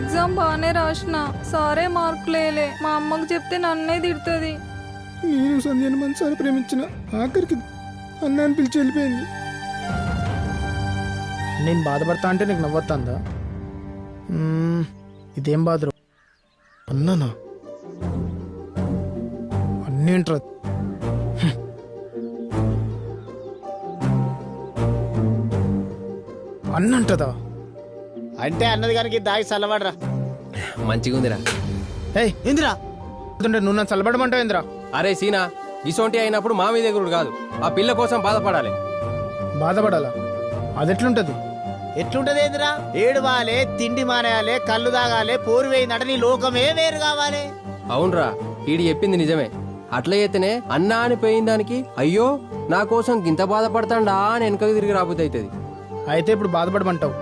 Exam బాగానే రాసిన, సారే మార్కులేలే. మా అమ్మకు చెప్తే నన్నే తిడుతుంది. నేను సంధ్యను మనసారి ప్రేమించిన, ఆఖరికి అన్నాన్ని పిలిచి వెళ్ళిపోయింది. నేను బాధపడతా అంటే నీకు నవ్వుతుందా? ఇదేం బాధరు అన్నానా? అన్నేంట్రా? అన్నంటదా? అంటే అన్నది కనుక దాగి చల్లబడరా. మంచిగా ఉందిరా. ఏయ్ ఏందిరా? నువ్వు నన్ను చల్లబడమంటావు ఏంద్రా? అరే సీనా, ఇసోంటి అయినప్పుడు మా మీద ఎగురుడు కాదు, ఆ పిల్ల కోసం బాధపడాలి. బాధపడాలా? అది ఎట్లుంటది? ఎట్లుంటది ఏందిరా? ఏడువాలే, తిండి మానేయాలి, కళ్ళు తాగాలి, పోరు వేయిందట, నీ లోకమే వేరు కావాలి. అవునరా, ఈడి చెప్పింది నిజమే. అట్లా అయితేనే అన్నా అని పోయిన దానికి అయ్యో నా కోసం గింత బాధపడతాండా అని వెనకకి తిరిగి రాబోద్ది అవుతుంది. అయితే ఇప్పుడు బాధపడమంటావు.